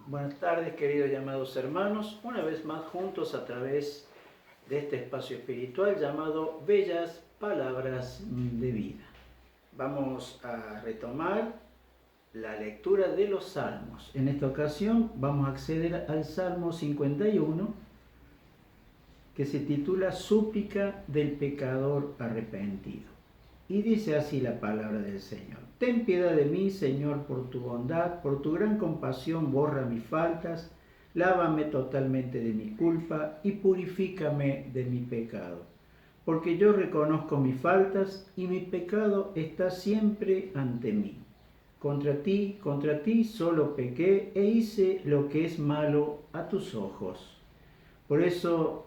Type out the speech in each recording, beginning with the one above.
Buenas tardes, queridos y amados hermanos, una vez más juntos a través de este espacio espiritual llamado Bellas Palabras de Vida. Vamos a retomar la lectura de los Salmos. En esta ocasión vamos a acceder al Salmo 51, que se titula Súplica del pecador arrepentido. Y dice así la palabra del Señor: Ten piedad de mí, Señor, por tu bondad, por tu gran compasión borra mis faltas, lávame totalmente de mi culpa y purifícame de mi pecado. Porque yo reconozco mis faltas y mi pecado está siempre ante mí. Contra ti solo pequé e hice lo que es malo a tus ojos. Por eso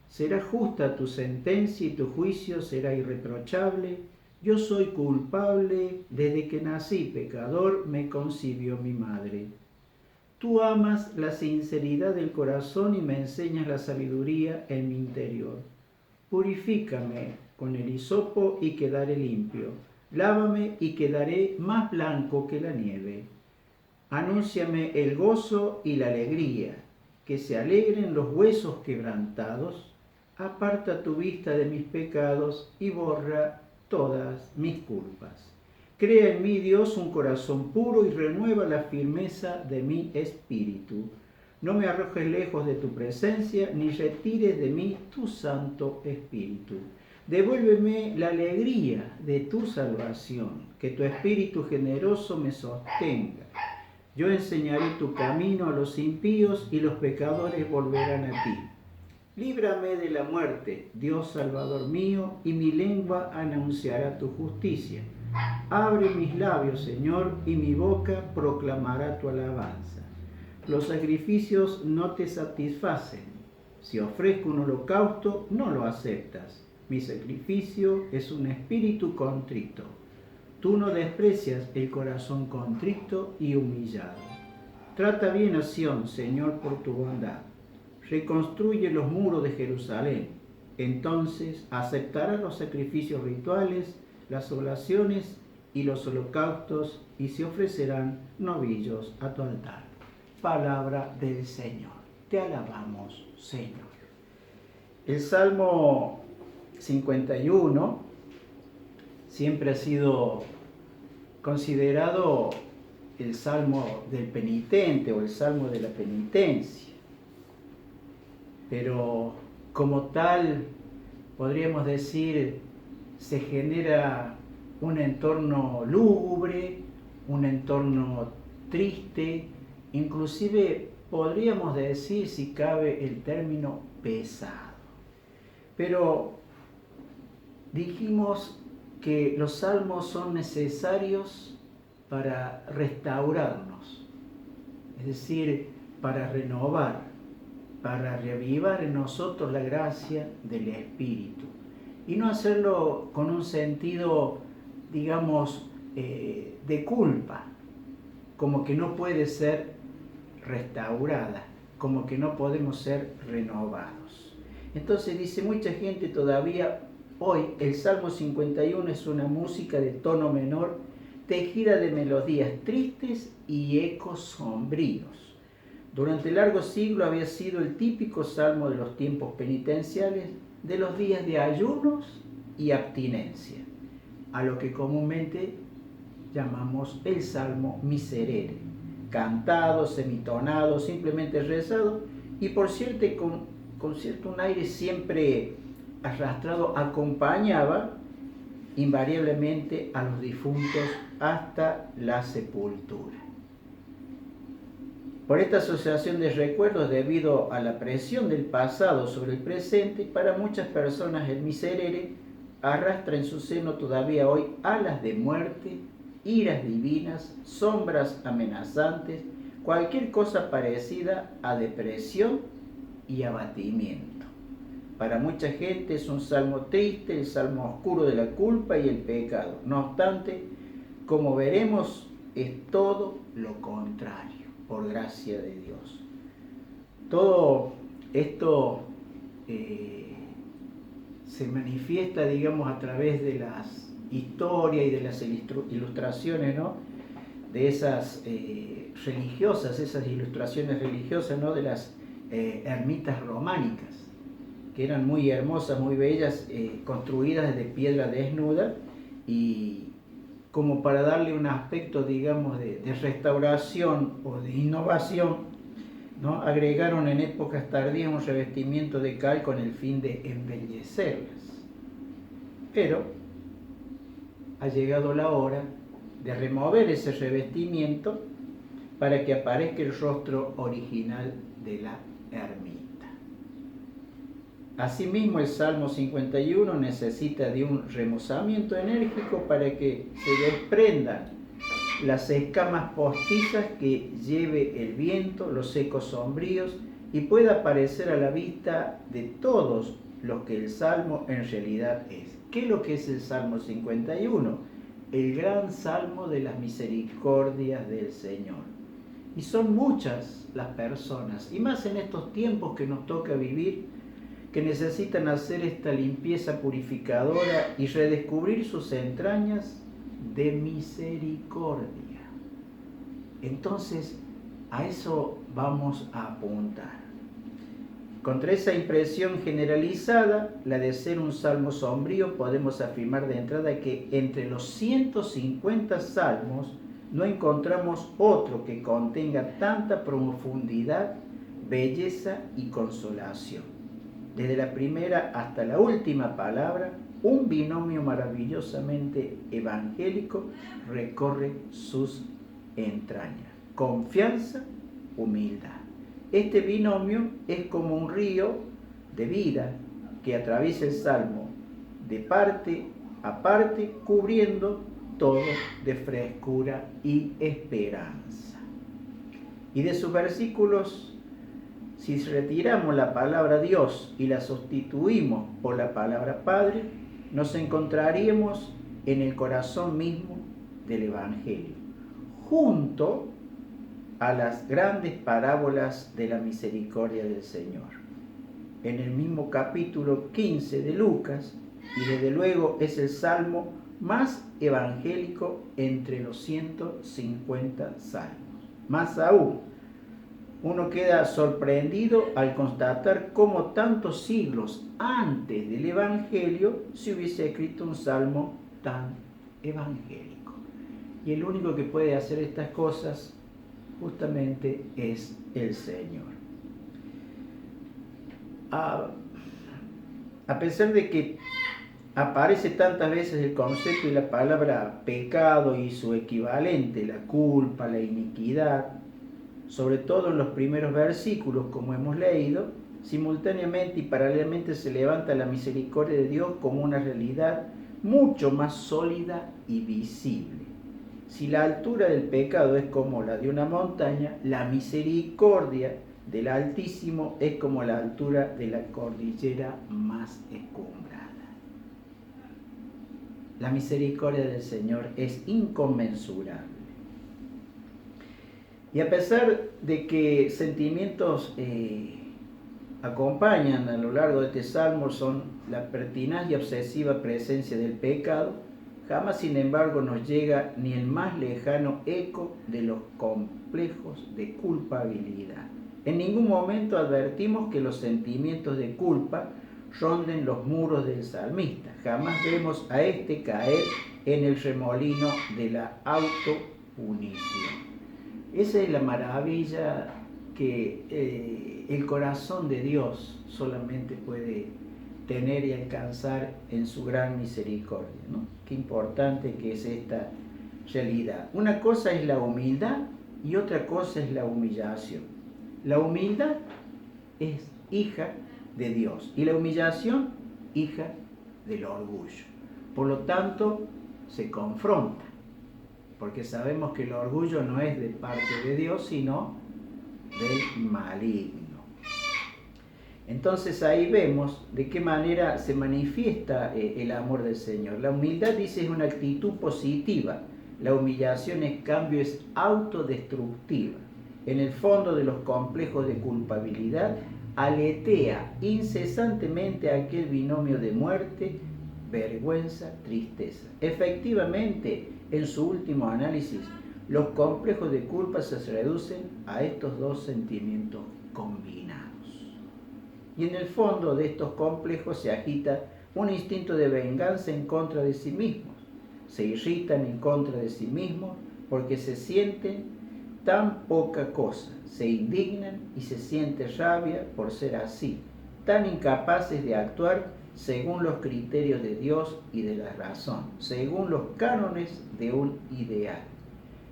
será justa tu sentencia y tu juicio será irreprochable. Yo soy culpable, desde que nací pecador me concibió mi madre. Tú amas la sinceridad del corazón y me enseñas la sabiduría en mi interior. Purifícame con el hisopo y quedaré limpio. Lávame y quedaré más blanco que la nieve. Anúnciame el gozo y la alegría, que se alegren los huesos quebrantados. Aparta tu vista de mis pecados y borra todas mis culpas. Crea en mí, Dios, un corazón puro y renueva la firmeza de mi espíritu. No me arrojes lejos de tu presencia, ni retires de mí tu Santo Espíritu. Devuélveme la alegría de tu salvación, que tu Espíritu generoso me sostenga. Yo enseñaré tu camino a los impíos y los pecadores volverán a ti. Líbrame de la muerte, Dios Salvador mío, y mi lengua anunciará tu justicia. Abre mis labios, Señor, y mi boca proclamará tu alabanza. Los sacrificios no te satisfacen. Si ofrezco un holocausto, no lo aceptas. Mi sacrificio es un espíritu contrito. Tú no desprecias el corazón contrito y humillado. Trata bien a Sión, Señor, por tu bondad. Reconstruye los muros de Jerusalén. Entonces aceptará los sacrificios rituales, las oblaciones y los holocaustos, y se ofrecerán novillos a tu altar. Palabra del Señor. Te alabamos, Señor. El Salmo 51 siempre ha sido considerado el Salmo del penitente o el Salmo de la penitencia. Pero como tal, podríamos decir, se genera un entorno lúgubre, un entorno triste, inclusive podríamos decir, si cabe, el término pesado. Pero dijimos que los salmos son necesarios para restaurarnos, es decir, para renovar, para reavivar en nosotros la gracia del Espíritu. Y no hacerlo con un sentido, digamos, de culpa, como que no puede ser restaurada, como que no podemos ser renovados. Entonces dice mucha gente todavía, hoy el Salmo 51 es una música de tono menor, tejida de melodías tristes y ecos sombríos. Durante largos siglos había sido el típico salmo de los tiempos penitenciales, de los días de ayunos y abstinencia, a lo que comúnmente llamamos el salmo miserere, cantado, semitonado, simplemente rezado, y por cierto con cierto un aire siempre arrastrado, acompañaba invariablemente a los difuntos hasta la sepultura. Por esta asociación de recuerdos, debido a la presión del pasado sobre el presente, para muchas personas el miserere arrastra en su seno todavía hoy alas de muerte, iras divinas, sombras amenazantes, cualquier cosa parecida a depresión y abatimiento. Para mucha gente es un salmo triste, el salmo oscuro de la culpa y el pecado. No obstante, como veremos, es todo lo contrario, por gracia de Dios. Todo esto se manifiesta, digamos, a través de las historias y de las ilustraciones, ¿no?, de esas religiosas, esas ilustraciones religiosas, ¿no? De las ermitas románicas, que eran muy hermosas, muy bellas, construidas de piedra desnuda, y como para darle un aspecto, digamos, de restauración o de innovación, ¿no? Agregaron en épocas tardías un revestimiento de cal con el fin de embellecerlas. Pero ha llegado la hora de remover ese revestimiento para que aparezca el rostro original de la ermita. Asimismo, el Salmo 51 necesita de un remozamiento enérgico para que se desprendan las escamas postizas que lleve el viento, los ecos sombríos, y pueda aparecer a la vista de todos lo que el Salmo en realidad es. ¿Qué es lo que es el Salmo 51? El gran Salmo de las misericordias del Señor. Y son muchas las personas, y más en estos tiempos que nos toca vivir, que necesitan hacer esta limpieza purificadora y redescubrir sus entrañas de misericordia. Entonces, a eso vamos a apuntar. Contra esa impresión generalizada, la de ser un salmo sombrío, podemos afirmar de entrada que entre los 150 salmos no encontramos otro que contenga tanta profundidad, belleza y consolación. Desde la primera hasta la última palabra, un binomio maravillosamente evangélico recorre sus entrañas: confianza, humildad. Este binomio es como un río de vida que atraviesa el Salmo de parte a parte, cubriendo todo de frescura y esperanza. Y de sus versículos, si retiramos la palabra Dios y la sustituimos por la palabra Padre, nos encontraríamos en el corazón mismo del Evangelio, junto a las grandes parábolas de la misericordia del Señor. En el mismo capítulo 15 de Lucas, y desde luego es el salmo más evangélico entre los 150 salmos. Más aún, uno queda sorprendido al constatar cómo tantos siglos antes del Evangelio se hubiese escrito un salmo tan evangélico. Y el único que puede hacer estas cosas justamente es el Señor. A pesar de que aparece tantas veces el concepto y la palabra pecado y su equivalente, la culpa, la iniquidad, sobre todo en los primeros versículos, como hemos leído, simultáneamente y paralelamente se levanta la misericordia de Dios como una realidad mucho más sólida y visible. Si la altura del pecado es como la de una montaña, la misericordia del Altísimo es como la altura de la cordillera más escumbrada. La misericordia del Señor es inconmensurable. Y a pesar de que sentimientos acompañan a lo largo de este salmo, son la pertinaz y obsesiva presencia del pecado, jamás, sin embargo, nos llega ni el más lejano eco de los complejos de culpabilidad. En ningún momento advertimos que los sentimientos de culpa ronden los muros del salmista. Jamás vemos a este caer en el remolino de la autopunición. Esa es la maravilla que el corazón de Dios solamente puede tener y alcanzar en su gran misericordia, ¿no? Qué importante que es esta realidad. Una cosa es la humildad y otra cosa es la humillación. La humildad es hija de Dios y la humillación hija del orgullo. Por lo tanto, se confronta, porque sabemos que el orgullo no es de parte de Dios, sino del maligno. Entonces ahí vemos de qué manera se manifiesta el amor del Señor. La humildad, dice, es una actitud positiva. La humillación, en cambio, es autodestructiva. En el fondo de los complejos de culpabilidad, aletea incesantemente aquel binomio de muerte, vergüenza, tristeza. Efectivamente, en su último análisis, los complejos de culpa se reducen a estos dos sentimientos combinados. Y en el fondo de estos complejos se agita un instinto de venganza en contra de sí mismos. Se irritan en contra de sí mismos porque se sienten tan poca cosa. Se indignan y se siente rabia por ser así, tan incapaces de actuar según los criterios de Dios y de la razón, según los cánones de un ideal.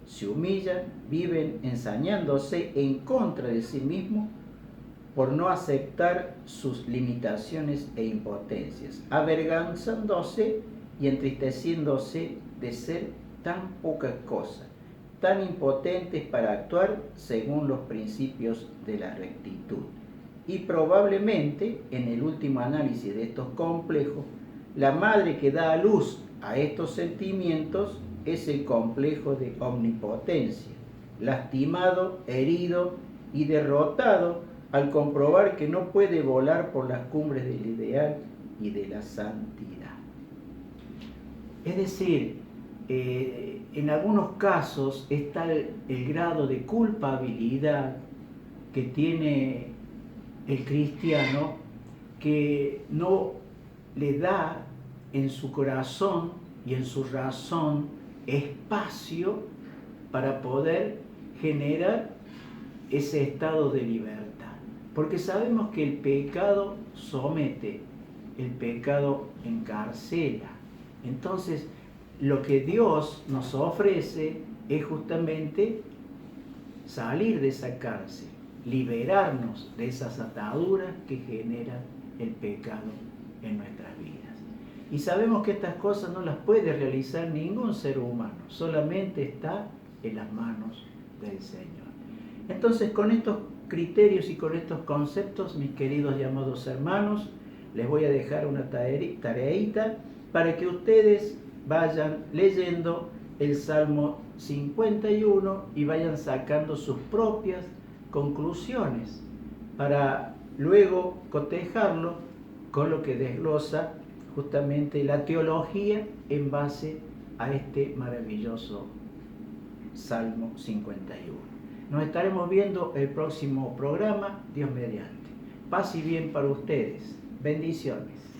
Se humillan, viven ensañándose en contra de sí mismos por no aceptar sus limitaciones e impotencias, avergonzándose y entristeciéndose de ser tan poca cosa, tan impotentes para actuar según los principios de la rectitud. Y probablemente, en el último análisis de estos complejos, la madre que da a luz a estos sentimientos es el complejo de omnipotencia, lastimado, herido y derrotado al comprobar que no puede volar por las cumbres del ideal y de la santidad. Es decir, en algunos casos está el grado de culpabilidad que tiene el cristiano, que no le da en su corazón y en su razón espacio para poder generar ese estado de libertad. Porque sabemos que el pecado somete, el pecado encarcela. Entonces, lo que Dios nos ofrece es justamente salir de esa cárcel, liberarnos de esas ataduras que genera el pecado en nuestras vidas. Y sabemos que estas cosas no las puede realizar ningún ser humano, solamente está en las manos del Señor. Entonces, con estos criterios y con estos conceptos, mis queridos y amados hermanos, les voy a dejar una tareita para que ustedes vayan leyendo el Salmo 51 y vayan sacando sus propias conclusiones para luego cotejarlo con lo que desglosa justamente la teología en base a este maravilloso Salmo 51. Nos estaremos viendo el próximo programa, Dios mediante. Paz y bien para ustedes. Bendiciones.